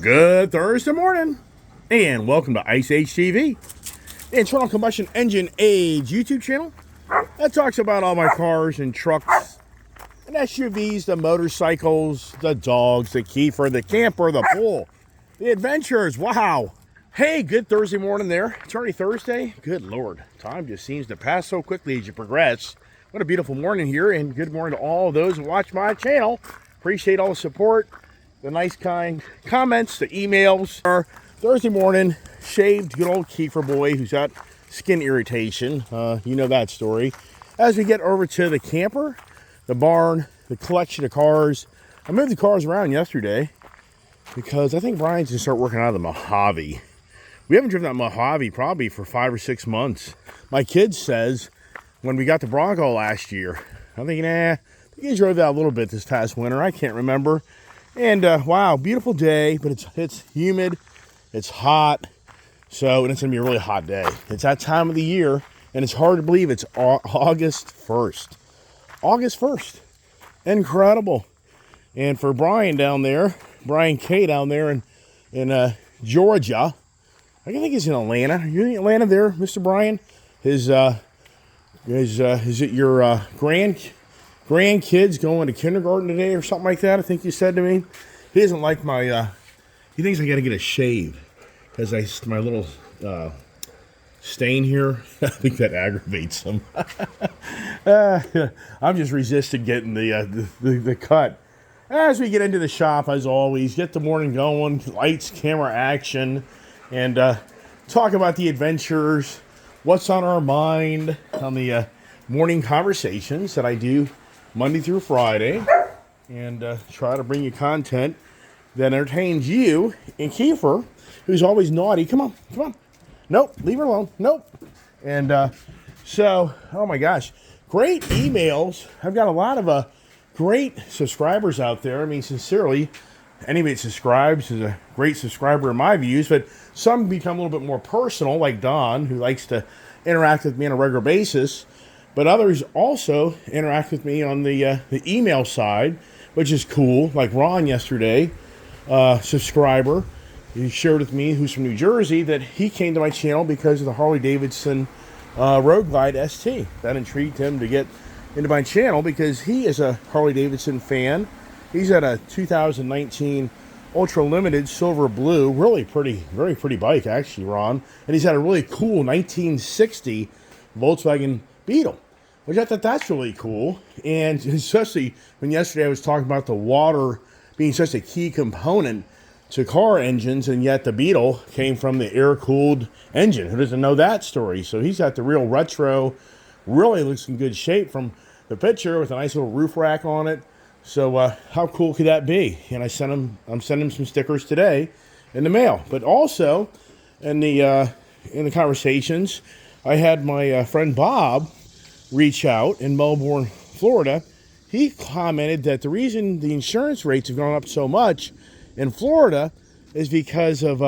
Good Thursday morning, and welcome to Ice Age TV, the internal combustion engine age YouTube channel that talks about all my cars and trucks and SUVs, the motorcycles, the dogs, the Kiefer, the camper, the pool, the adventures. Wow. Hey, good Thursday morning there. It's already Thursday. Good Lord. Time just seems to pass so quickly as you progress. What a beautiful morning here, and good morning to all those who watch my channel. Appreciate all the support, the nice, kind comments, the emails. Our Thursday morning, shaved good old Kiefer boy who's got skin irritation. You know that story. As we get over to the camper, the barn, the collection of cars. I moved the cars around yesterday because I think Brian's going to start working out of the Mojave. We haven't driven that Mojave probably for 5 or 6 months. My kid says when we got the Bronco last year, I'm thinking, I think he drove that a little bit this past winter. I can't remember. And wow, beautiful day, but it's humid, it's hot, and it's gonna be a really hot day. It's that time of the year, and it's hard to believe it's August 1st. August 1st, incredible. And for Brian down there, Brian K down there in Georgia, I think he's in Atlanta. Are you in Atlanta there, Mr. Brian? Is it your grandkids going to kindergarten today or something like that? I think you said to me. He doesn't like my, he thinks I got to get a shave because my little stain here, I think that aggravates him. I'm just resisting getting the cut. As we get into the shop, as always, get the morning going, lights, camera, action, and talk about the adventures, what's on our mind on the morning conversations that I do Monday through Friday, and try to bring you content that entertains you and Kiefer, who's always naughty. Come on. Nope, leave her alone. Nope. And so, oh my gosh, great emails. I've got a lot of great subscribers out there. I mean, sincerely, anybody that subscribes is a great subscriber in my views, but some become a little bit more personal, like Don, who likes to interact with me on a regular basis. But others also interact with me on the email side, which is cool. Like Ron yesterday, subscriber, he shared with me, who's from New Jersey, that he came to my channel because of the Harley-Davidson Road Glide ST. That intrigued him to get into my channel because he is a Harley-Davidson fan. He's at a 2019 Ultra Limited Silver Blue, really pretty, very pretty bike actually, Ron. And he's had a really cool 1960 Volkswagen Beetle, which I thought that's really cool. And especially when yesterday I was talking about the water being such a key component to car engines, and yet the Beetle came from the air-cooled engine. Who doesn't know that story? So he's got the real retro, really looks in good shape from the picture with a nice little roof rack on it. So how cool could that be? And I'm sending him some stickers today in the mail. But also in the conversations, I had my friend Bob reach out in Melbourne, Florida. He commented that the reason the insurance rates have gone up so much in Florida is because of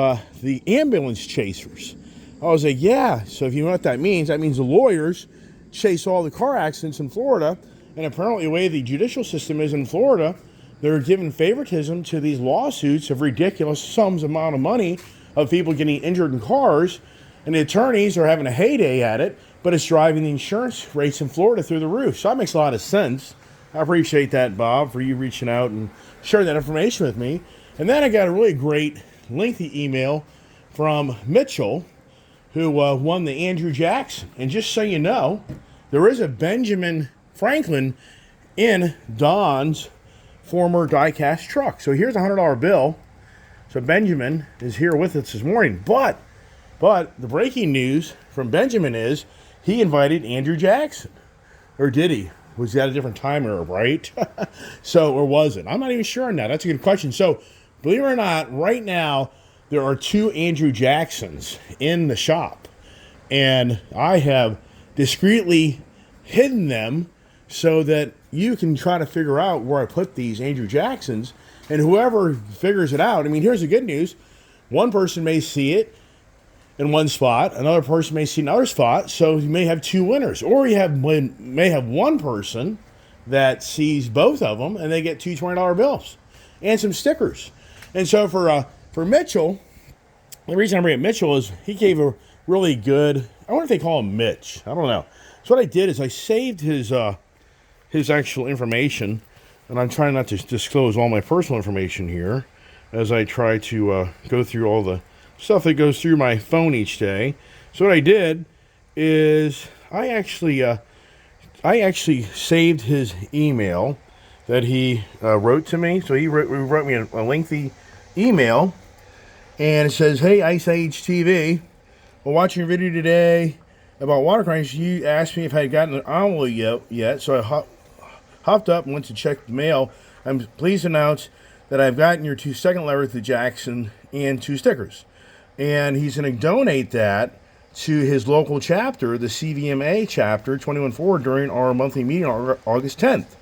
the ambulance chasers. I was like, yeah, so if you know what that means the lawyers chase all the car accidents in Florida, and apparently the way the judicial system is in Florida, they're giving favoritism to these lawsuits of ridiculous sums amount of money of people getting injured in cars, and the attorneys are having a heyday at it, but it's driving the insurance rates in Florida through the roof. So that makes a lot of sense. I appreciate that, Bob, for you reaching out and sharing that information with me. And then I got a really great, lengthy email from Mitchell, who won the Andrew Jackson. And just so you know, there is a Benjamin Franklin in Don's former die-cast truck. So here's a $100 bill. So Benjamin is here with us this morning. But the breaking news from Benjamin is he invited Andrew Jackson. Or did he? Was that a different time era, right? Or was it? I'm not even sure on that. That's a good question. So, believe it or not, right now, there are 2 Andrew Jacksons in the shop. And I have discreetly hidden them so that you can try to figure out where I put these Andrew Jacksons. And whoever figures it out, here's the good news. One person may see it in one spot, another person may see another spot, so you may have 2 winners. Or you may have one person that sees both of them, and they get 2 $20 bills and some stickers. And so for For Mitchell, the reason I bring up Mitchell is he gave a really good, I wonder if they call him Mitch. I don't know. So what I did is I saved his actual information, and I'm trying not to disclose all my personal information here as I try to go through all the stuff that goes through my phone each day. So what I did is I actually saved his email that he wrote to me. So he wrote me a lengthy email, and it says, "Hey, Ice Age TV, while watching your video today about water crimes, you asked me if I had gotten an envelope yet, so I hopped up and went to check the mail. I'm pleased to announce that I've gotten your 2-second letter to Jackson and 2 stickers." And he's going to donate that to his local chapter, the CVMA chapter 21-4, during our monthly meeting on August 10th.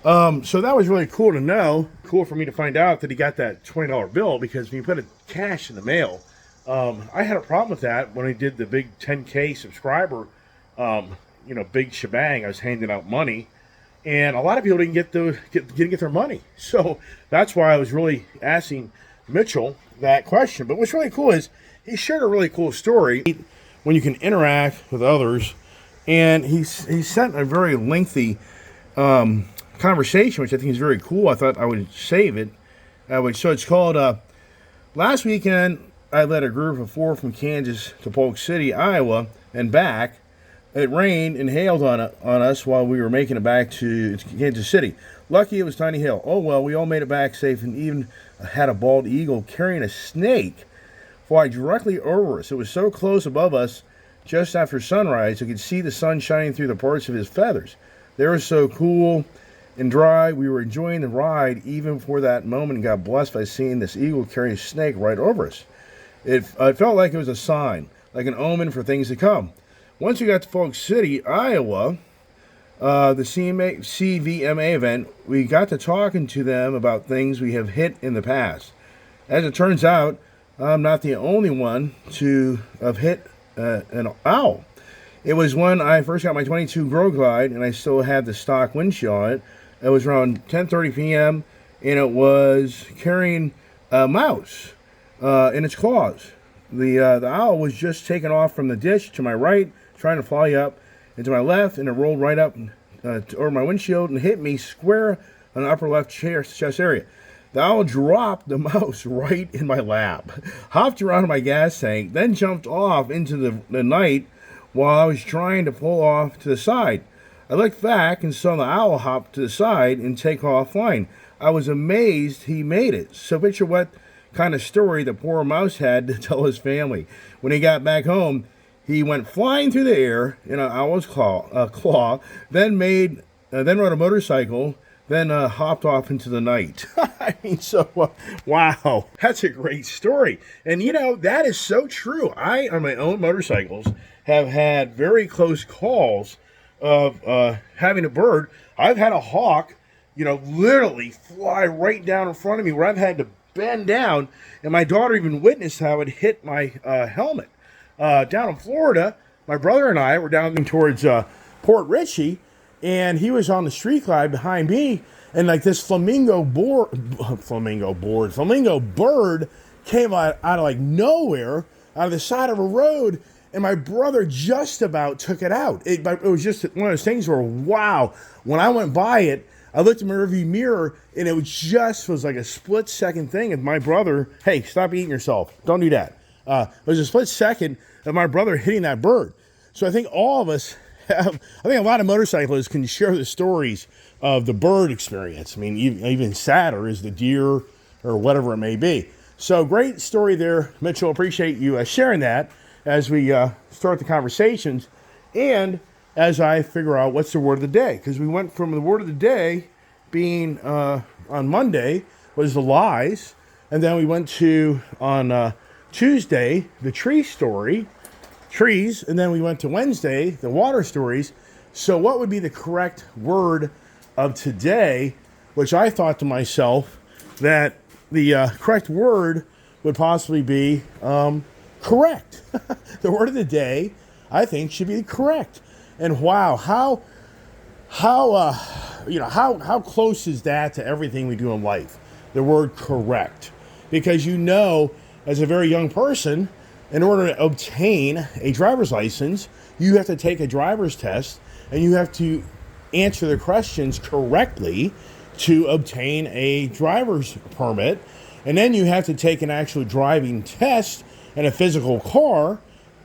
So that was really cool to know. Cool for me to find out that he got that $20 bill, because when you put a cash in the mail, I had a problem with that when I did the big 10K subscriber, big shebang. I was handing out money, and a lot of people didn't get their money. So that's why I was really asking Mitchell that question. But what's really cool is he shared a really cool story when you can interact with others, and he sent a very lengthy conversation, which I think is very cool. I thought I would save it. So it's called, "Last weekend, I led a group of 4 from Kansas to Polk City, Iowa, and back. It rained and hailed on us while we were making it back to Kansas City. Lucky it was tiny hail. Oh well, we all made it back safe, and even had a bald eagle carrying a snake fly directly over us. It was so close above us just after sunrise, I could see the sun shining through the parts of his feathers. They were so cool and dry. We were enjoying the ride even for that moment, and got blessed by seeing this eagle carry a snake right over us. It felt like it was a sign, like an omen for things to come. Once we got to Polk City, Iowa, the CVMA event, we got to talking to them about things we have hit in the past. As it turns out, I'm not the only one to have hit an owl. It was when I first got my 22 Grow Glide, and I still had the stock windshield on it. It was around 10:30 p.m., and it was carrying a mouse in its claws. The owl was just taking off from the ditch to my right, trying to fly up, and to my left, and it rolled right up over my windshield and hit me square on the upper left chest area. The owl dropped the mouse right in my lap, hopped around my gas tank, then jumped off into the night while I was trying to pull off to the side. I looked back and saw the owl hop to the side and take off flying. I was amazed he made it. So picture what kind of story the poor mouse had to tell his family. When he got back home, he went flying through the air in an owl's claw, then rode a motorcycle, then hopped off into the night. I mean, wow, that's a great story. And, that is so true. I, on my own motorcycles, have had very close calls of having a bird. I've had a hawk, literally fly right down in front of me, where I've had to bend down, and my daughter even witnessed how it hit my helmet. Down in Florida, my brother and I were down towards Port Richey, and he was on the street glide behind me, and like this flamingo bird came out of like nowhere, out of the side of a road, and my brother just about took it out. It was just one of those things where, wow, when I went by it, I looked in my rearview mirror, and it was like a split-second thing, and my brother, hey, stop eating yourself. Don't do that. It was a split second of my brother hitting that bird. So I think all of us I think a lot of motorcyclists can share the stories of the bird experience. I mean, even sadder is the deer or whatever it may be. So great story there, Mitchell. Appreciate you sharing that as we start the conversations and as I figure out what's the word of the day. Because we went from the word of the day being on Monday was the lies, and then we went to on Tuesday the trees, and then we went to Wednesday, the water stories. So what would be the correct word of today, which I thought to myself that the correct word would possibly be correct. The word of the day, I think, should be correct. And wow, how close is that to everything we do in life? The word correct. because you know, as a very young person, in order to obtain a driver's license, you have to take a driver's test and you have to answer the questions correctly to obtain a driver's permit. And then you have to take an actual driving test in a physical car,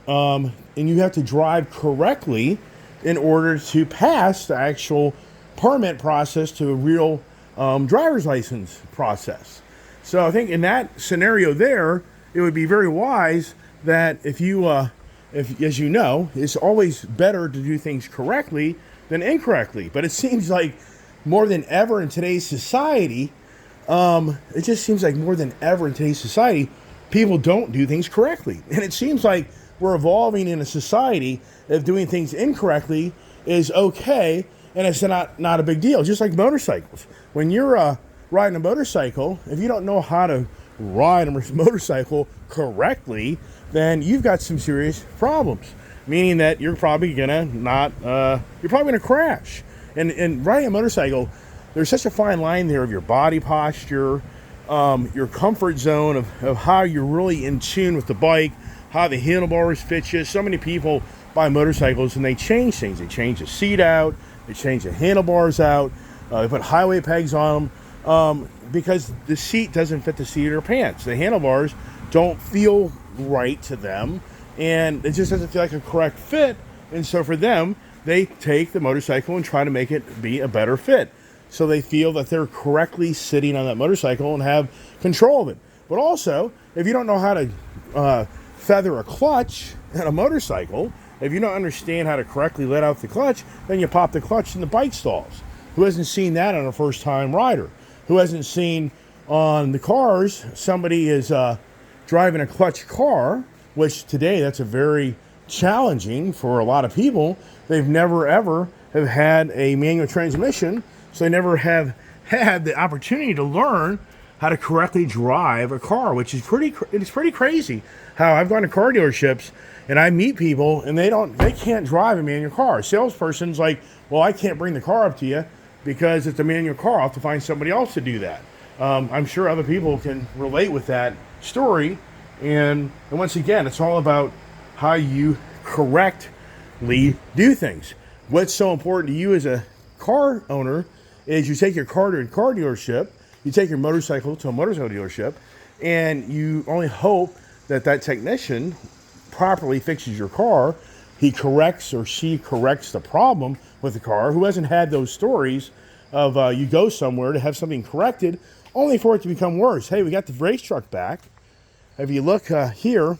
and you have to drive correctly in order to pass the actual permit process to a real driver's license process. So I think in that scenario there, it would be very wise that if as you know, it's always better to do things correctly than incorrectly. But it seems like more than ever in today's society, it just seems like more than ever in today's society, people don't do things correctly. And it seems like we're evolving in a society of doing things incorrectly is okay, and it's not a big deal. Just like motorcycles. When you're riding a motorcycle, if you don't know how to ride a motorcycle correctly, then you've got some serious problems. Meaning that you're probably gonna crash. And riding a motorcycle, there's such a fine line there of your body posture, your comfort zone of how you're really in tune with the bike, how the handlebars fit you. So many people buy motorcycles and they change things. They change the seat out, they change the handlebars out, they put highway pegs on them because the seat doesn't fit the seat of their pants. The handlebars don't feel right to them, and it just doesn't feel like a correct fit. And so for them, they take the motorcycle and try to make it be a better fit, so they feel that they're correctly sitting on that motorcycle and have control of it. But also, if you don't know how to feather a clutch at a motorcycle, if you don't understand how to correctly let out the clutch, then you pop the clutch and the bike stalls. Who hasn't seen that on a first-time rider? Who hasn't seen on the cars, somebody is driving a clutch car, which today that's a very challenging for a lot of people. They've never ever have had a manual transmission, so they never have had the opportunity to learn how to correctly drive a car, which is pretty crazy. How I've gone to car dealerships and I meet people and they can't drive a manual car. A salesperson's like, well, I can't bring the car up to you because it's a manual car. I'll have to find somebody else to do that. I'm sure other people can relate with that story. And once again, it's all about how you correctly do things. What's so important to you as a car owner is you take your car to a car dealership, you take your motorcycle to a motorcycle dealership, and you only hope that that technician properly fixes your car. He corrects or she corrects the problem with the car. Who hasn't had those stories of you go somewhere to have something corrected only for it to become worse? Hey, we got the race truck back. If you look here,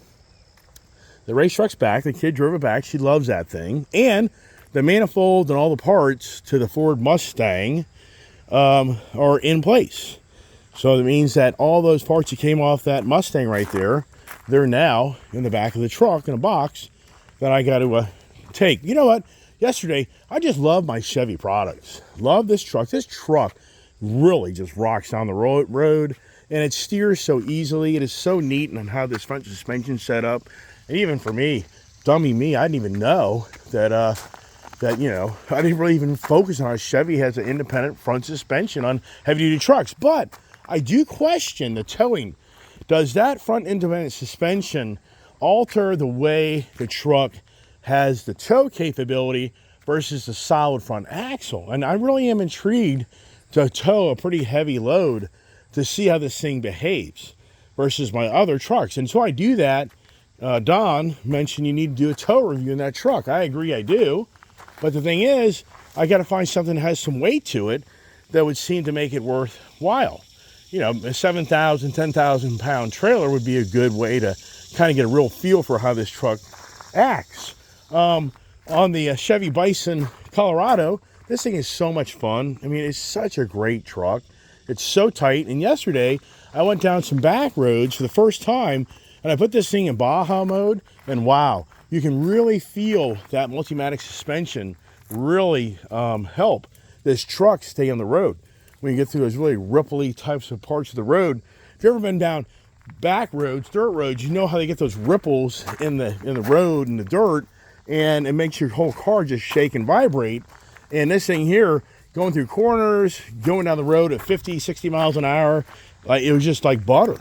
the race truck's back. The kid drove it back. She loves that thing. And the manifold and all the parts to the Ford Mustang are in place. So that means that all those parts that came off that Mustang right there, they're now in the back of the truck in a box that I got to take. You know what? Yesterday, I just love my Chevy products. Love this truck. This truck really just rocks down the road, and it steers so easily. It is so neat on how this front suspension set up. And even for me, dummy me, I didn't even know that I didn't really even focus on how Chevy has an independent front suspension on heavy-duty trucks. But I do question the towing. Does that front independent suspension alter the way the truck has the tow capability versus the solid front axle? And I really am intrigued to tow a pretty heavy load to see how this thing behaves versus my other trucks. And so I do that. Don mentioned you need to do a tow review in that truck. I agree, I do. But the thing is, I got to find something that has some weight to it that would seem to make it worthwhile. You know, a 7,000, 10,000 pound trailer would be a good way to kind of get a real feel for how this truck acts. On the Chevy Bison Colorado, this thing is so much fun. I mean, it's such a great truck. It's so tight. And yesterday, I went down some back roads for the first time, and I put this thing in Baja mode, and wow, you can really feel that Multimatic suspension really help this truck stay on the road. When you get through those really ripply types of parts of the road, if you've ever been down back roads, dirt roads, you know how they get those ripples in the road and the dirt, and it makes your whole car just shake and vibrate. And this thing here, going through corners, going down the road at 50, 60 miles an hour, it was just like butter.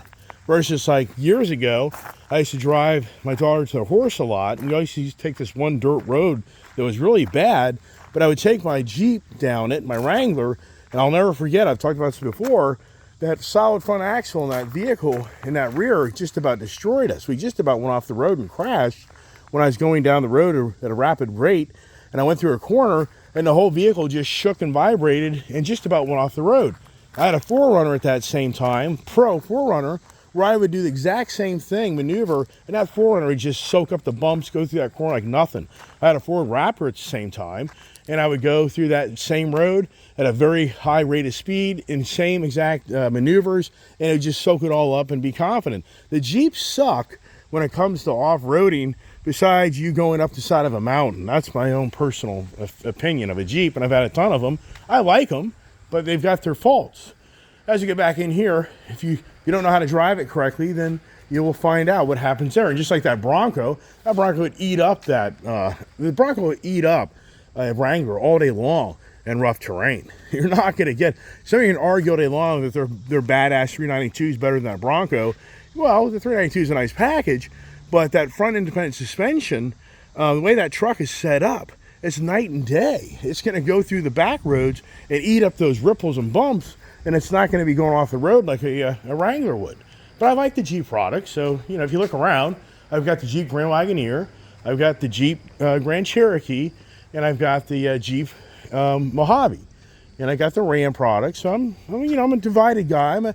Versus like years ago, I used to drive my daughter to the horse a lot, and I used to take this one dirt road that was really bad, but I would take my Jeep down it, my Wrangler, and I'll never forget, I've talked about this before, that solid front axle in that vehicle in that rear just about destroyed us. We just about went off the road and crashed when I was going down the road at a rapid rate, and I went through a corner, and the whole vehicle just shook and vibrated and just about went off the road. I had a 4Runner at that same time, Pro 4Runner, where I would do the exact same thing, maneuver, and that 4Runner would just soak up the bumps, go through that corner like nothing. I had a Ford Raptor at the same time, and I would go through that same road at a very high rate of speed in same exact maneuvers, and it would just soak it all up and be confident. The Jeeps suck when it comes to off-roading, besides you going up the side of a mountain. That's my own personal opinion of a Jeep, and I've had a ton of them. I like them, but they've got their faults. As you get back in here, if you don't know how to drive it correctly, then you will find out what happens there. And just like that Bronco would eat up the Bronco would eat up a Wrangler all day long in rough terrain. You're not going to get, so you can argue all day long that their badass 392 is better than that Bronco. Well, the 392 is a nice package, but that front independent suspension, the way that truck is set up, it's night and day. It's going to go through the back roads and eat up those ripples and bumps, and it's not going to be going off the road like a Wrangler would. But I like the Jeep products, so if you look around, I've got the Jeep Grand Wagoneer, I've got the Jeep Grand Cherokee, and I've got the Jeep Mojave, and I got the Ram products. So I'm a divided guy. I'm a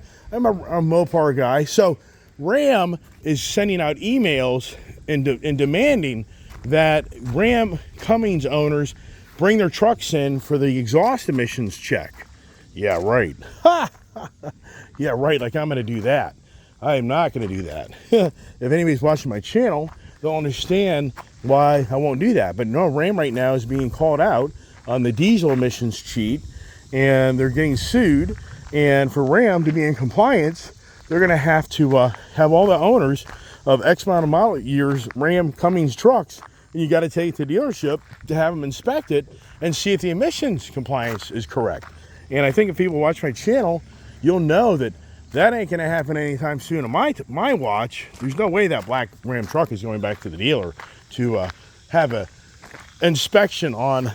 Mopar guy. So Ram is sending out emails and demanding that Ram Cummins owners bring their trucks in for the exhaust emissions check. Yeah, right. Yeah, right. Like I'm going to do that. I am not going to do that. If anybody's watching my channel, they'll understand why I won't do that. But no, Ram right now is being called out on the diesel emissions cheat, and they're getting sued. And for Ram to be in compliance, they're going to have all the owners of X amount of model years Ram Cummins trucks, and you got to take it to the dealership to have them inspect it and see if the emissions compliance is correct. And I think if people watch my channel, you'll know that ain't going to happen anytime soon on my watch. There's no way that black Ram truck is going back to the dealer to have a inspection on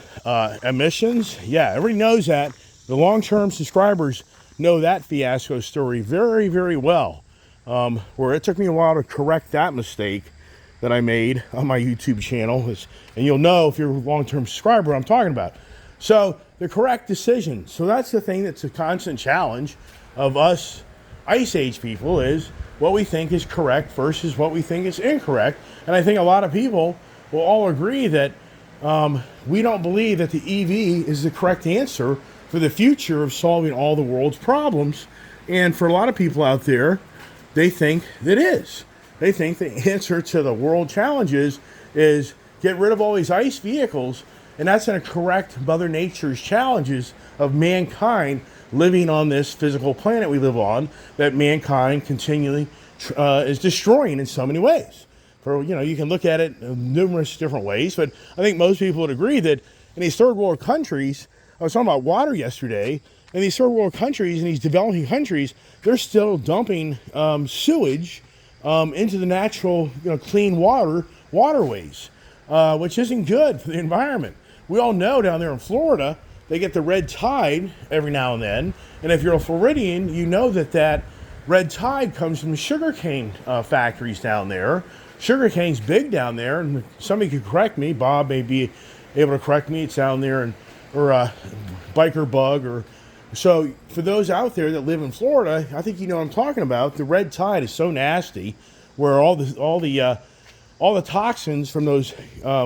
emissions. Yeah, everybody knows that. The long-term subscribers know that fiasco story very, very well, where it took me a while to correct that mistake that I made on my YouTube channel. And you'll know if you're a long-term subscriber what I'm talking about. So the correct decision. So that's the thing that's a constant challenge of us Ice Age people, is what we think is correct versus what we think is incorrect. And I think a lot of people will all agree that we don't believe that the EV is the correct answer for the future of solving all the world's problems. And for a lot of people out there, they think that it is. They think the answer to the world challenges is get rid of all these ICE vehicles, and that's going to correct Mother Nature's challenges of mankind living on this physical planet we live on, that mankind continually is destroying in so many ways. You can look at it in numerous different ways, but I think most people would agree that in these third world countries, I was talking about water yesterday, in these third world countries, in these developing countries, they're still dumping sewage into the natural, clean waterways, which isn't good for the environment. We all know down there in Florida, they get the red tide every now and then, and if you're a Floridian, you know that red tide comes from sugarcane factories down there. Sugarcane's big down there, and somebody could correct me. Bob may be able to correct me. It's down there, or Biker Bug, or so. For those out there that live in Florida, I think you know what I'm talking about. The red tide is so nasty, where all the toxins from those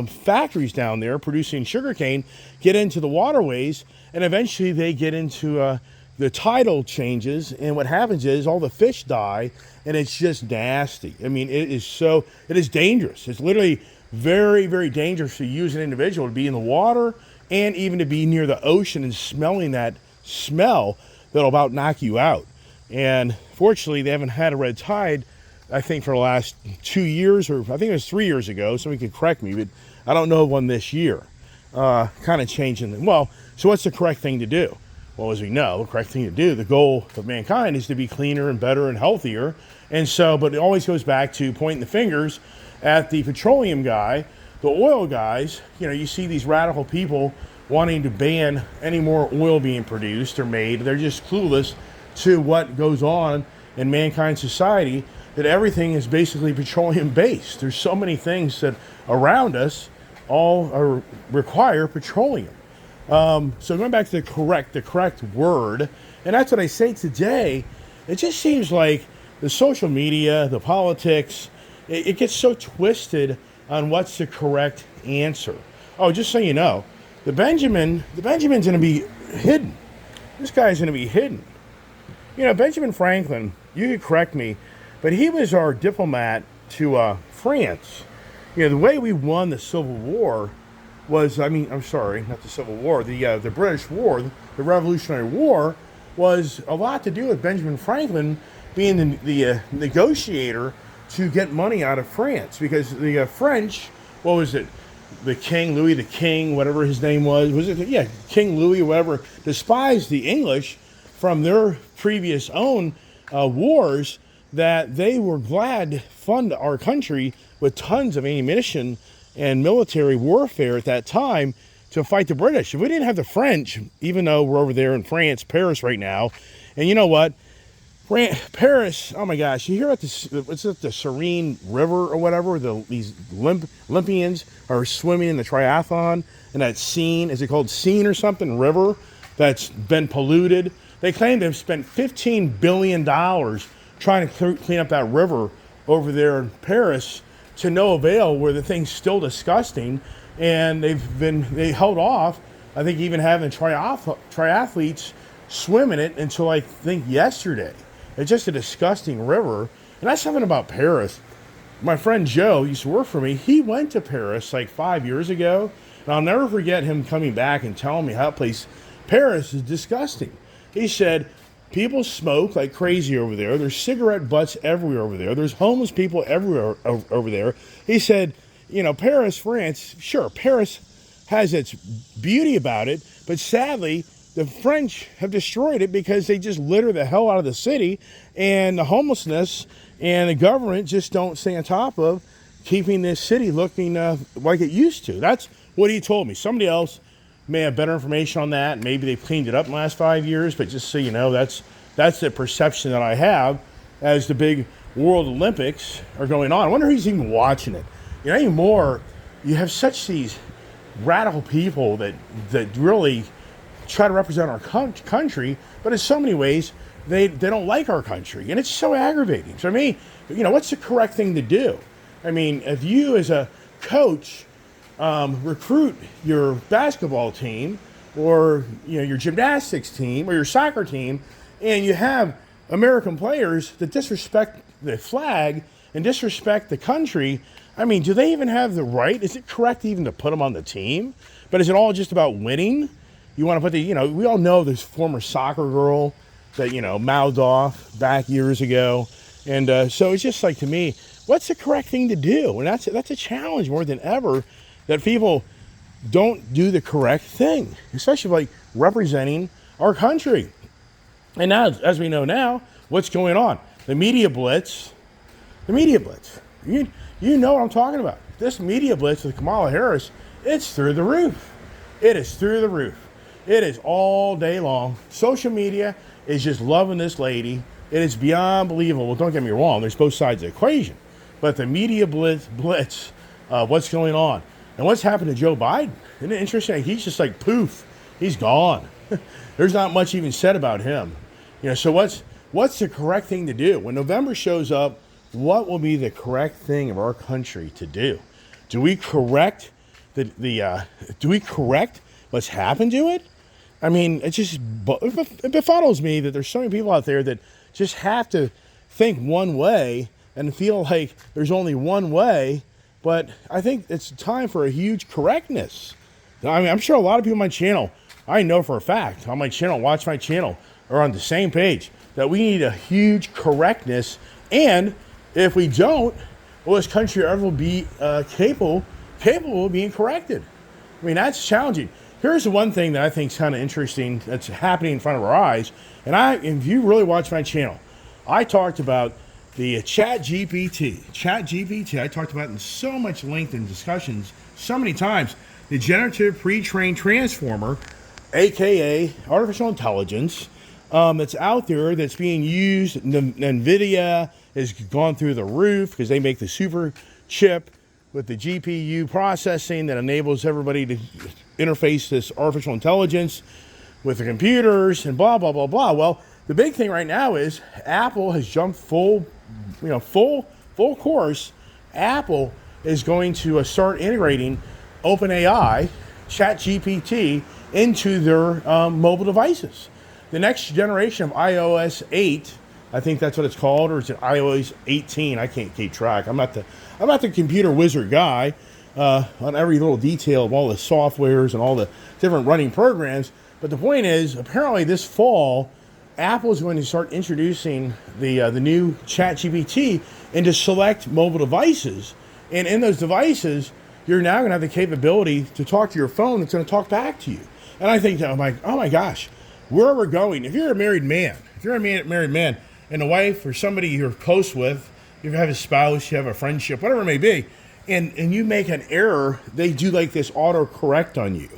factories down there producing sugarcane get into the waterways, and eventually they get into the tidal changes, and what happens is all the fish die, and it's just nasty. I mean, it is dangerous. It's literally very, very dangerous to you as an individual to be in the water and even to be near the ocean and smelling that smell that'll about knock you out. And fortunately, they haven't had a red tide, I think, for the last 2 years, or I think it was 3 years ago. Somebody could correct me, but I don't know of one this year. Kind of changing them. Well, so what's the correct thing to do? Well, as we know, the correct thing to do, the goal of mankind is to be cleaner and better and healthier. And so, but it always goes back to pointing the fingers at the petroleum guy, the oil guys. You see these radical people wanting to ban any more oil being produced or made. They're just clueless to what goes on in mankind's society, that everything is basically petroleum based. There's so many things that around us all require petroleum. So going back to the correct word, and that's what I say today. It just seems like the social media, the politics, it gets so twisted on what's the correct answer. Oh, just so you know, the Benjamin's going to be hidden. This guy's going to be hidden. Benjamin Franklin, you could correct me, but he was our diplomat to France. The way we won the Civil War was, I'm sorry, not the Civil War, the British War, the Revolutionary War, was a lot to do with Benjamin Franklin being the negotiator to get money out of France, because the French, what was it, the King, Louis the King, whatever his name was it, yeah, King Louis, whatever, despised the English from their previous own wars, that they were glad to fund our country with tons of ammunition and military warfare at that time to fight the British. If we didn't have the French, even though we're over there in France, Paris right now, and you know what? Paris, oh my gosh, you hear about this, what's it, the Seine River or whatever, these Olympians are swimming in the triathlon, and that Seine, is it called Seine or something, river, that's been polluted. They claim to have spent $15 billion trying to clean up that river over there in Paris, to no avail, where the thing's still disgusting, and they held off, I think, even having triathletes swim in it until I think yesterday. It's just a disgusting river. And that's something about Paris. My friend Joe used to work for me. He went to Paris like 5 years ago, and I'll never forget him coming back and telling me how Paris is disgusting. He said, people smoke like crazy over there. There's cigarette butts everywhere over there. There's homeless people everywhere over there. He said, Paris, France, sure, Paris has its beauty about it, but sadly, the French have destroyed it because they just litter the hell out of the city, and the homelessness and the government just don't stay on top of keeping this city looking like it used to. That's what he told me. Somebody else may have better information on that. Maybe they've cleaned it up in the last 5 years, but just so you know, that's the perception that I have as the big World Olympics are going on. I wonder who's even watching it. Anymore, you have such these radical people that really try to represent our country, but in so many ways, they don't like our country, and it's so aggravating. So, what's the correct thing to do? If you as a coach recruit your basketball team, or your gymnastics team, or your soccer team, and you have American players that disrespect the flag and disrespect the country, do they even have the right? Is it correct even to put them on the team? But is it all just about winning? You want to put we all know this former soccer girl that, mouthed off back years ago. And so it's just like, to me, what's the correct thing to do? And that's a challenge more than ever, that people don't do the correct thing, especially like representing our country. And now, as we know now, what's going on? The media blitz. You know what I'm talking about. This media blitz with Kamala Harris, it's through the roof. It is through the roof. It is all day long. Social media is just loving this lady. It is beyond believable. Well, don't get me wrong. There's both sides of the equation. But the media blitz, what's going on? And what's happened to Joe Biden? Isn't it interesting? He's just like, poof, he's gone. There's not much even said about him. So what's the correct thing to do? When November shows up, what will be the correct thing of our country to do? Do we correct do we correct what's happened to it? It befuddles me that there's so many people out there that just have to think one way and feel like there's only one way. But I think it's time for a huge correctness. I'm sure a lot of people on my channel, I know for a fact, on my channel, watch my channel, are on the same page, that we need a huge correctness. And if we don't, will this country ever be capable of being corrected? That's challenging. Here's the one thing that I think is kind of interesting that's happening in front of our eyes. And if you really watch my channel, I talked about the Chat GPT. I talked about it in so much length and discussions so many times. The generative pre-trained transformer, aka artificial intelligence, that's out there that's being used. NVIDIA has gone through the roof because they make the super chip with the GPU processing that enables everybody to interface this artificial intelligence with the computers and blah, blah, blah, blah. Well, the big thing right now is Apple has jumped full course. Apple is going to start integrating OpenAI, ChatGPT, into their mobile devices. The next generation of iOS 8, I think that's what it's called, or is it iOS 18? I can't keep track. I'm not the computer wizard guy on every little detail of all the softwares and all the different running programs. But the point is, apparently this fall, Apple is going to start introducing the new ChatGPT into select mobile devices. And in those devices, you're now going to have the capability to talk to your phone. It's going to talk back to you. And I think that I'm like, oh my gosh, where we're going. If you're a married man, and a wife or somebody you're close with, you have a spouse, you have a friendship, whatever it may be, and you make an error, they do like this auto-correct on you.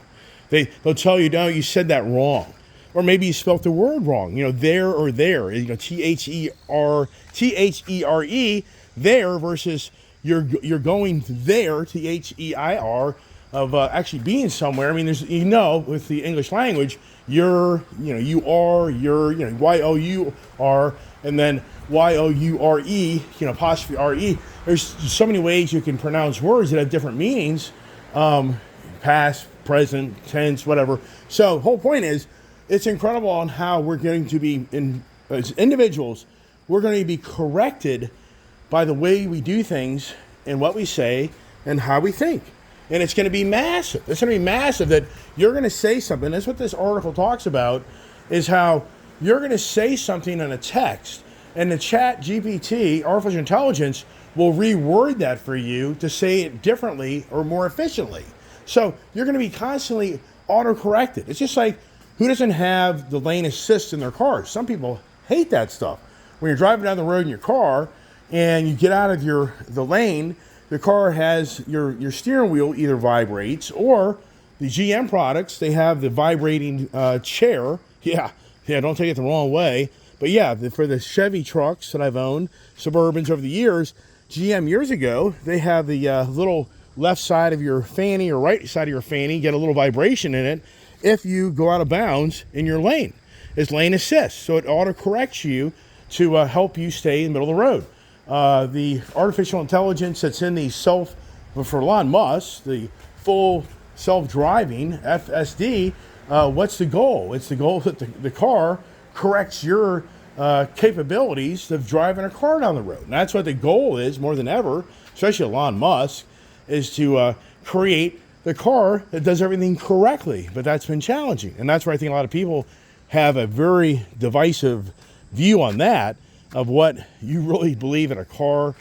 They'll tell you, no, you said that wrong. Or maybe you spelled the word wrong. There or there. T-H-E-R-E, there versus you're going there, T-H-E-I-R, of actually being somewhere. I mean, there's, with the English language, you are, Y-O-U-R, and then Y-O-U-R-E, apostrophe R-E. There's so many ways you can pronounce words that have different meanings, past, present, tense, whatever. So the whole point is, it's incredible on how we're going to be, as individuals, we're going to be corrected by the way we do things and what we say and how we think. And it's going to be massive. It's going to be massive that you're going to say something. That's what this article talks about, is how you're going to say something in a text, and the Chat GPT, artificial intelligence, will reword that for you to say it differently or more efficiently. So you're going to be constantly auto-corrected. It's just like, who doesn't have the lane assist in their cars? Some people hate that stuff. When you're driving down the road in your car and you get out of the lane, the car has your steering wheel either vibrates, or the GM products, they have the vibrating chair. Yeah, don't take it the wrong way. But yeah, for the Chevy trucks that I've owned, Suburbans over the years, GM years ago, they have the little left side of your fanny or right side of your fanny get a little vibration in it if you go out of bounds in your lane. It's lane assist, so it auto-corrects you to help you stay in the middle of the road. The artificial intelligence that's in the for Elon Musk, the full self-driving FSD, what's the goal? It's the goal that the car corrects your capabilities of driving a car down the road. And that's what the goal is more than ever, especially Elon Musk, is to create the car that does everything correctly. But that's been challenging. And that's where I think a lot of people have a very divisive view on that, of what you really believe in a car.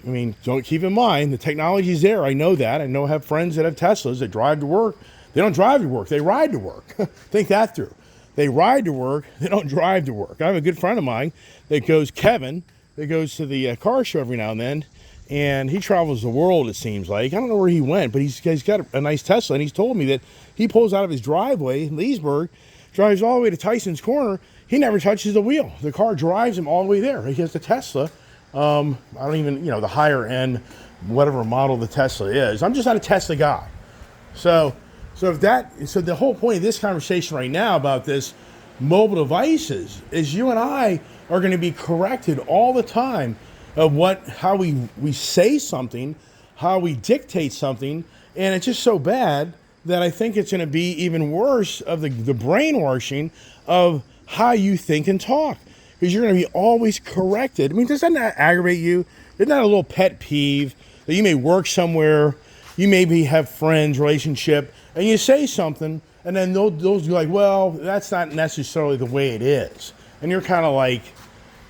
I mean, don't keep in mind, the technology's there. I know that. I have friends that have Teslas that drive to work. They don't drive to work. They ride to work. Think that through. They ride to work. They don't drive to work. I have a good friend of mine Kevin, that goes to the car show every now and then, and he travels the world, it seems like. I don't know where he went, but he's got a nice Tesla, and he's told me that he pulls out of his driveway in Leesburg, drives all the way to Tyson's Corner. He never touches the wheel. The car drives him all the way there. He has the Tesla. I don't even, the higher end, whatever model the Tesla is. I'm just not a Tesla guy. So the whole point of this conversation right now about this mobile devices is you and I are going to be corrected all the time of how we say something, how we dictate something, and it's just so bad that I think it's going to be even worse of the brainwashing of how you think and talk, because you're going to be always corrected. I mean, does that not aggravate you? Isn't that a little pet peeve that you may work somewhere, you maybe have friends, relationship, and you say something, and then those be like, well, that's not necessarily the way it is. And you're kind of like,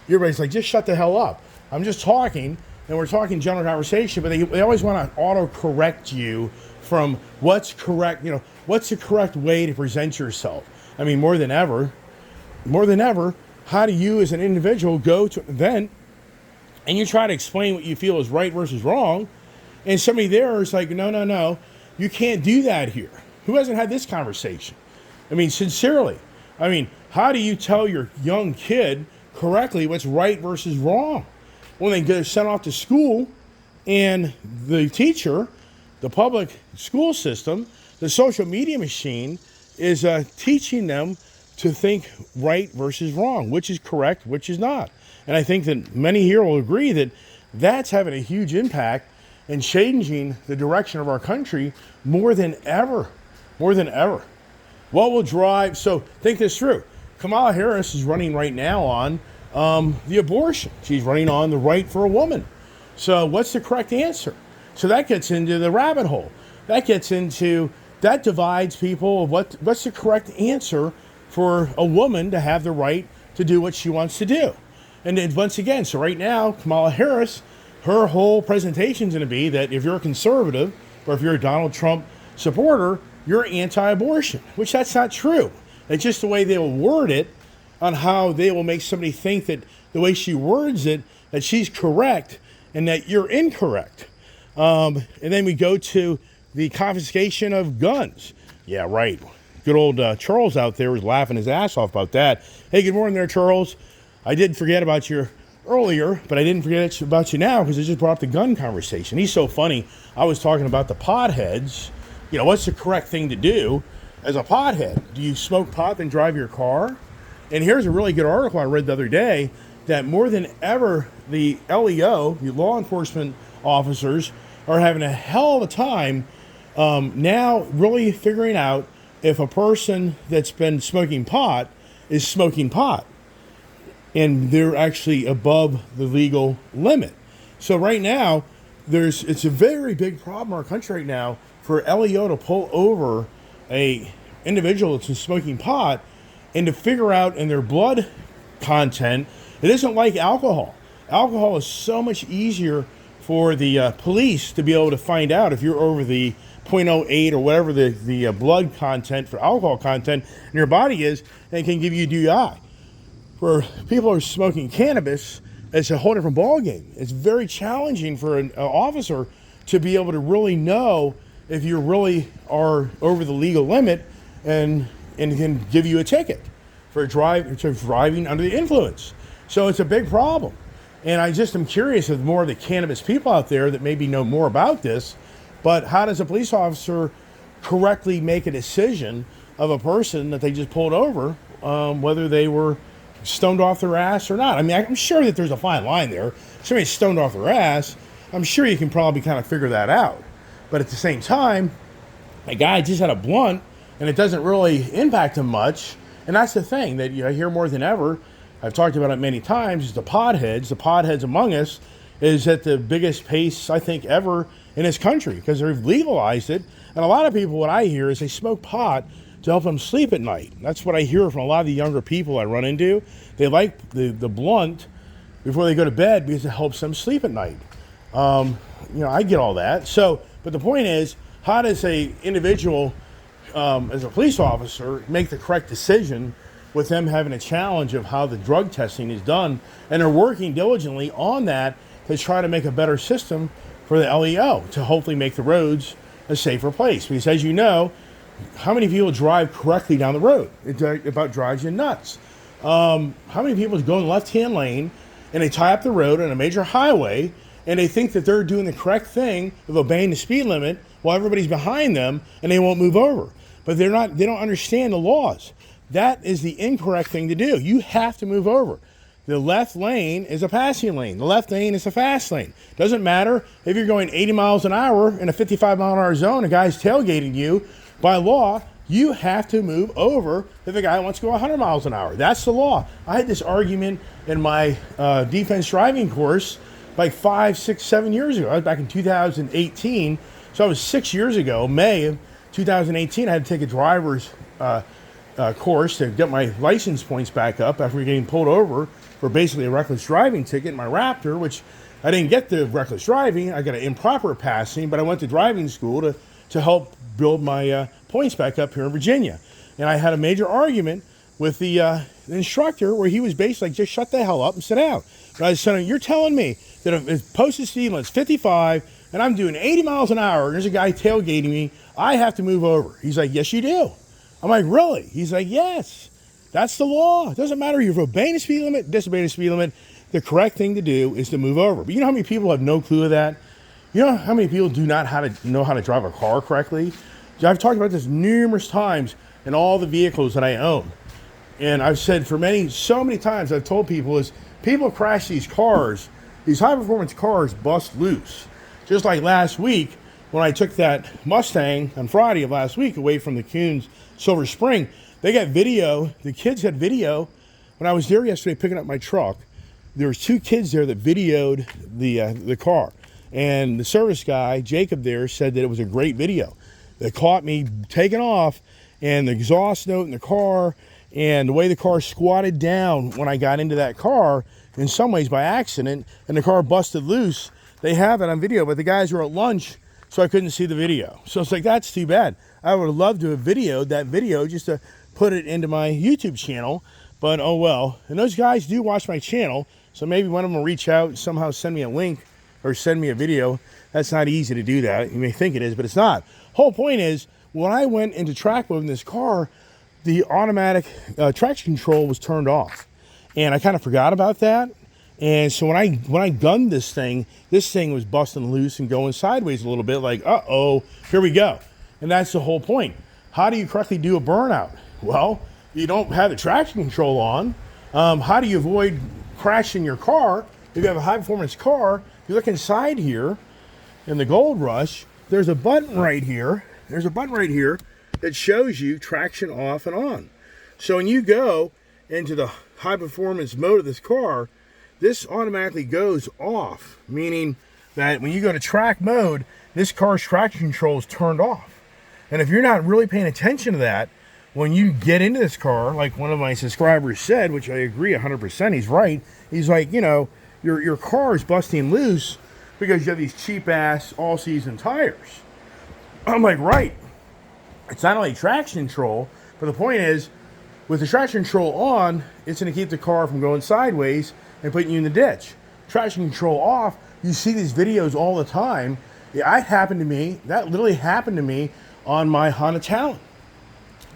everybody's like, just shut the hell up. I'm just talking, and we're talking general conversation, but they always want to auto-correct you from what's correct, what's the correct way to present yourself. I mean, more than ever, how do you as an individual go to an event and you try to explain what you feel is right versus wrong, and somebody there is like, no, you can't do that here. Who hasn't had this conversation? I mean, sincerely. I mean, how do you tell your young kid correctly what's right versus wrong when they get sent off to school and the teacher, the public school system, the social media machine is teaching them to think right versus wrong, which is correct, which is not. And I think that many here will agree that that's having a huge impact in changing the direction of our country more than ever. More than ever. What will drive, so think this through. Kamala Harris is running right now on the abortion. She's running on the right for a woman. So what's the correct answer? So that gets into the rabbit hole. That divides people of what's the correct answer for a woman to have the right to do what she wants to do. And then once again, so right now, Kamala Harris, her whole presentation is going to be that if you're a conservative or if you're a Donald Trump supporter, you're anti-abortion, which that's not true. It's just the way they will word it on how they will make somebody think that the way she words it, that she's correct and that you're incorrect. And then we go to the confiscation of guns. Yeah, right. Good old Charles out there was laughing his ass off about that. Hey, good morning there, Charles. I did forget about you earlier, but I didn't forget about you now because I just brought up the gun conversation. He's so funny. I was talking about the potheads. What's the correct thing to do as a pothead? Do you smoke pot and drive your car? And here's a really good article I read the other day that more than ever, the LEO, the law enforcement officers, are having a hell of a time now really figuring out if a person that's been smoking pot is smoking pot. And they're actually above the legal limit. So right now, it's a very big problem in our country right now for LEO to pull over a individual that's smoking pot and to figure out in their blood content, it isn't like alcohol. Alcohol is so much easier for the police to be able to find out if you're over the 0.08 or whatever the blood content for alcohol content in your body is, and can give you DUI. For people who are smoking cannabis, it's a whole different ballgame. It's very challenging for an officer to be able to really know if you really are over the legal limit and can give you a ticket for driving under the influence. So it's a big problem. And I just am curious of more of the cannabis people out there that maybe know more about this, but how does a police officer correctly make a decision of a person that they just pulled over, whether they were stoned off their ass or not? I mean, I'm sure that there's a fine line there. If somebody's stoned off their ass, I'm sure you can probably kind of figure that out. But at the same time, a guy just had a blunt, and it doesn't really impact him much. And that's the thing that I hear more than ever. I've talked about it many times. Is the potheads. The potheads among us is at the biggest pace I think ever in this country because they've legalized it. And a lot of people, what I hear is they smoke pot to help them sleep at night. That's what I hear from a lot of the younger people I run into. They like the blunt before they go to bed because it helps them sleep at night. I get all that. So. But the point is, how does a individual, as a police officer, make the correct decision with them having a challenge of how the drug testing is done? And they're working diligently on that to try to make a better system for the LEO to hopefully make the roads a safer place. Because as you know, how many people drive correctly down the road? It about drives you nuts. How many people go in the left-hand lane and they tie up the road on a major highway and they think that they're doing the correct thing of obeying the speed limit while everybody's behind them and they won't move over. But they don't understand the laws. That is the incorrect thing to do. You have to move over. The left lane is a passing lane. The left lane is a fast lane. Doesn't matter if you're going 80 miles an hour in a 55 mile an hour zone, a guy's tailgating you. By law, you have to move over if a guy wants to go 100 miles an hour. That's the law. I had this argument in my defense driving course like 5, 6, 7 years ago. I was back in 2018. So I was 6 years ago, May of 2018, I had to take a driver's course to get my license points back up after getting pulled over for basically a reckless driving ticket in my Raptor, which I didn't get the reckless driving. I got an improper passing, but I went to driving school to help build my points back up here in Virginia. And I had a major argument with the instructor where he was basically like, just shut the hell up and sit down. But I was saying, you're telling me that if it's posted speed limit's 55 and I'm doing 80 miles an hour and there's a guy tailgating me, I have to move over. He's like, yes, you do. I'm like, really? He's like, yes, that's the law. It doesn't matter if you're obeying the speed limit, disobeying the speed limit. The correct thing to do is to move over. But you know how many people have no clue of that? You know how many people do not know how to drive a car correctly? I've talked about this numerous times in all the vehicles that I own. And I've said so many times, I've told people is people crash these cars, these high performance cars bust loose. Just like last week when I took that Mustang on Friday of last week away from the Kuhn's Silver Spring, they got video, the kids had video. When I was there yesterday picking up my truck, there was 2 kids there that videoed the car. And the service guy, Jacob there, said that it was a great video. They caught me taking off and the exhaust note in the car and the way the car squatted down when I got into that car, in some ways by accident, and the car busted loose. They have it on video, but the guys were at lunch, so I couldn't see the video. So it's like, that's too bad. I would have loved to have videoed that video just to put it into my YouTube channel, but oh well. And those guys do watch my channel, so maybe one of them will reach out and somehow send me a link or send me a video. That's not easy to do that. You may think it is, but it's not. Whole point is, when I went into track mode in this car, the automatic traction control was turned off. And I kind of forgot about that. And so when I gunned this thing was busting loose and going sideways a little bit, like, uh-oh, here we go. And that's the whole point. How do you correctly do a burnout? Well, you don't have the traction control on. How do you avoid crashing your car? If you have a high-performance car, you look inside here in the Gold Rush, there's a button right here. There's a button right here that shows you traction off and on. So when you go into the high-performance mode of this car, this automatically goes off, meaning that when you go to track mode, this car's traction control is turned off. And if you're not really paying attention to that, when you get into this car, like one of my subscribers said, which I agree 100%, he's right. He's like, you know, your car is busting loose because you have these cheap-ass all-season tires. I'm like, right. It's not only traction control, but the point is, with the traction control on, it's going to keep the car from going sideways and putting you in the ditch. Traction control off, you see these videos all the time. That literally happened to me on my Honda Talon.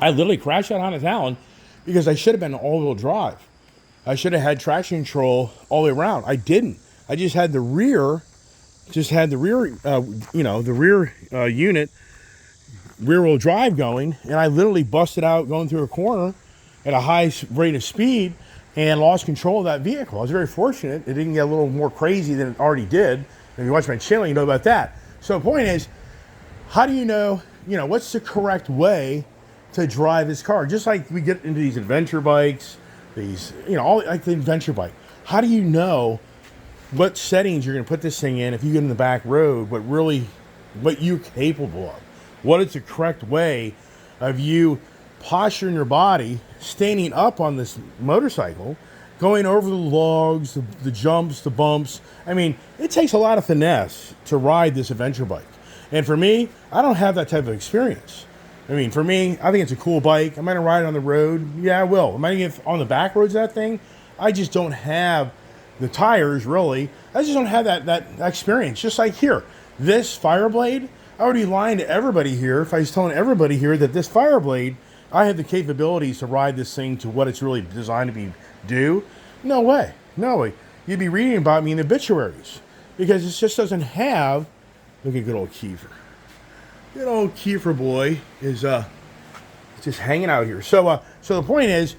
I literally crashed that Honda Talon because I should have been all-wheel drive. I should have had traction control all the way around. I didn't. I just had the rear unit, rear-wheel drive going, and I literally busted out going through a corner at a high rate of speed and lost control of that vehicle. I was very fortunate. It didn't get a little more crazy than it already did. If you watch my channel, you know about that. So the point is, how do you know, what's the correct way to drive this car? Just like we get into these adventure bikes, all like the adventure bike. How do you know what settings you're going to put this thing in if you get in the back road, what you're capable of? What is the correct way of you posturing your body, standing up on this motorcycle, going over the logs, the jumps, the bumps. I mean, it takes a lot of finesse to ride this adventure bike. And for me, I don't have that type of experience. I mean, for me, I think it's a cool bike. Am I going to ride it on the road? Yeah, I will. Am I going to get on the back roads of that thing? I just don't have the tires, really. I just don't have that experience. Just like here, this Fireblade, I would be lying to everybody here if I was telling everybody here that this Fireblade, I have the capabilities to ride this thing to what it's really designed to do. No way. No way. You'd be reading about me in the obituaries because it just doesn't have. Look at good old Kiefer. Good old Kiefer boy is just hanging out here. So the point is,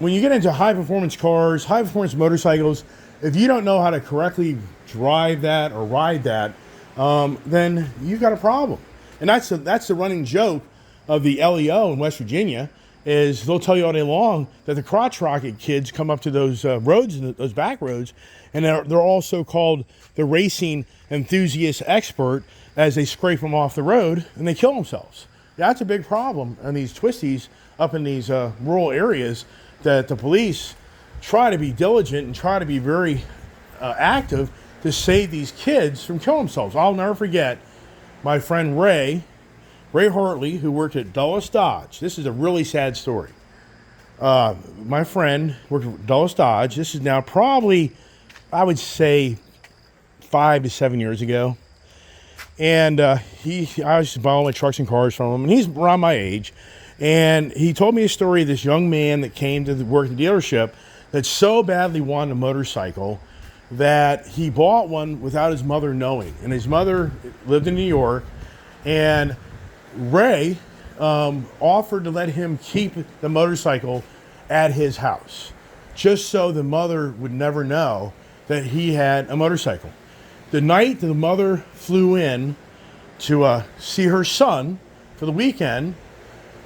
when you get into high performance cars, high performance motorcycles, if you don't know how to correctly drive that or ride that, then you've got a problem. And that's the running joke of the LEO in West Virginia, is they'll tell you all day long that the crotch rocket kids come up to those roads, those back roads, and they're also called the racing enthusiast expert as they scrape them off the road and they kill themselves. That's a big problem on these twisties up in these rural areas, that the police try to be diligent and try to be very active to save these kids from killing themselves. I'll never forget my friend Ray Hartley, who worked at Dulles Dodge. This is a really sad story. My friend worked at Dulles Dodge. This is now probably, I would say, 5 to 7 years ago. And I was buying my trucks and cars from him, and he's around my age. And he told me a story of this young man that came to work at the dealership that so badly wanted a motorcycle that he bought one without his mother knowing. And his mother lived in New York, and Ray offered to let him keep the motorcycle at his house, just so the mother would never know that he had a motorcycle. The night the mother flew in to see her son for the weekend,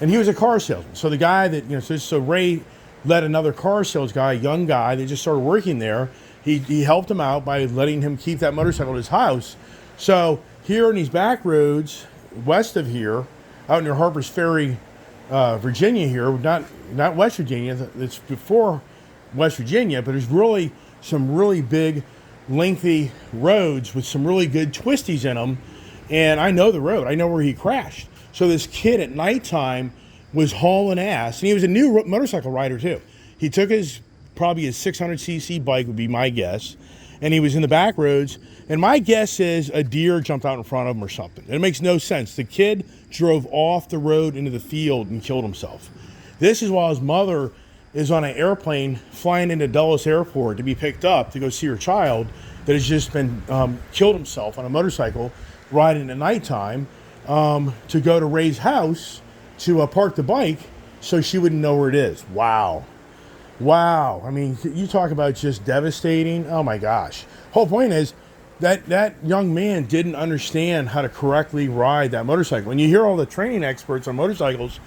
and he was a car salesman. So the guy that, so Ray let another car sales guy, a young guy that just started working there, he helped him out by letting him keep that motorcycle at his house. So here in these back roads west of here, out near Harper's Ferry, Virginia here, not West Virginia, it's before West Virginia, but there's really some really big, lengthy roads with some really good twisties in them. And I know the road. I know where he crashed. So this kid at nighttime was hauling ass, and he was a new motorcycle rider too. He took probably his 600cc bike would be my guess, and he was in the back roads, and my guess is a deer jumped out in front of him or something. It makes no sense. The kid drove off the road into the field and killed himself. This is while his mother is on an airplane flying into Dulles Airport to be picked up to go see her child that has just been killed himself on a motorcycle riding at nighttime, to go to Ray's house to park the bike so she wouldn't know where it is. Wow. I mean, you talk about just devastating. Oh my gosh. Whole point is that young man didn't understand how to correctly ride that motorcycle. And you hear all the training experts on motorcycles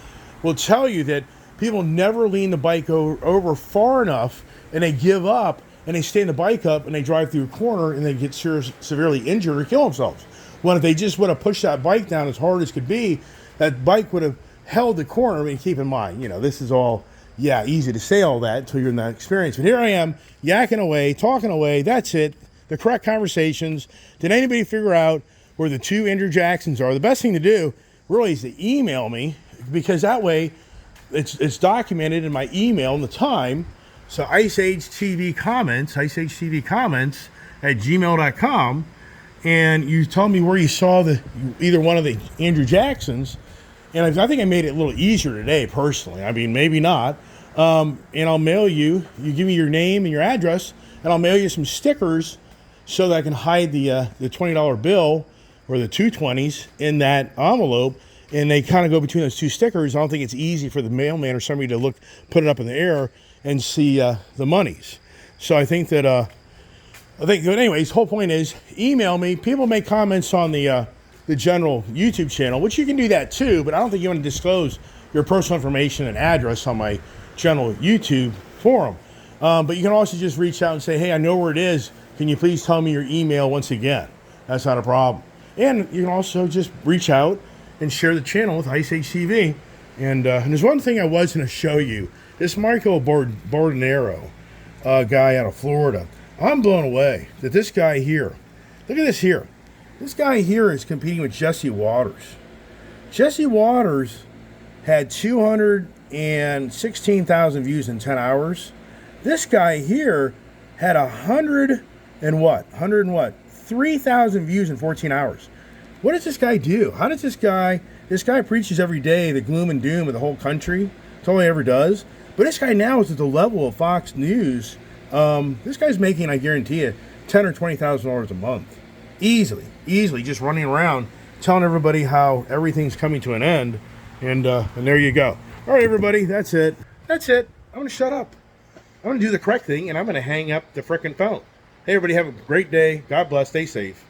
will tell you that people never lean the bike over far enough, and they give up and they stand the bike up and they drive through a corner and they get severely injured or kill themselves. Well, if they just would have pushed that bike down as hard as could be, that bike would have held the corner. I mean, keep in mind, this is all, easy to say all that until you're in that experience. But here I am, yakking away, talking away. That's it. The correct conversations. Did anybody figure out where the 2 Andrew Jacksons are? The best thing to do really is to email me, because that way it's documented in my email and the time. So Ice Age TV comments at gmail.com. And you tell me where you saw either one of the Andrew Jacksons. And I think I made it a little easier today, personally. I mean, maybe not. And I'll mail you give me your name and your address, and I'll mail you some stickers so that I can hide the $20 bill or the 220s in that envelope. And they kind of go between those 2 stickers. I don't think it's easy for the mailman or somebody to put it up in the air and see the monies. So I think that, anyways, whole point is email me. People make comments on the general YouTube channel, which you can do that too, but I don't think you want to disclose your personal information and address on my general YouTube forum. But you can also just reach out and say, hey, I know where it is. Can you please tell me your email once again? That's not a problem. And you can also just reach out and share the channel with Ice Age TV. And there's one thing I was going to show you. This Marco Bordonero guy out of Florida. I'm blown away that this guy here, look at this here. This guy here is competing with Jesse Waters. Jesse Waters had 216,000 views in 10 hours. This guy here had 3,000 views in 14 hours. What does this guy do? How does this guy preaches every day the gloom and doom of the whole country. That's all he ever does. But this guy now is at the level of Fox News. This guy's making, I guarantee you, $10,000 or $20,000 a month. Easily, just running around telling everybody how everything's coming to an end. And there you go. All right, everybody, that's it. I'm going to shut up. I'm going to do the correct thing, and I'm going to hang up the frickin' phone. Hey, everybody, have a great day. God bless. Stay safe.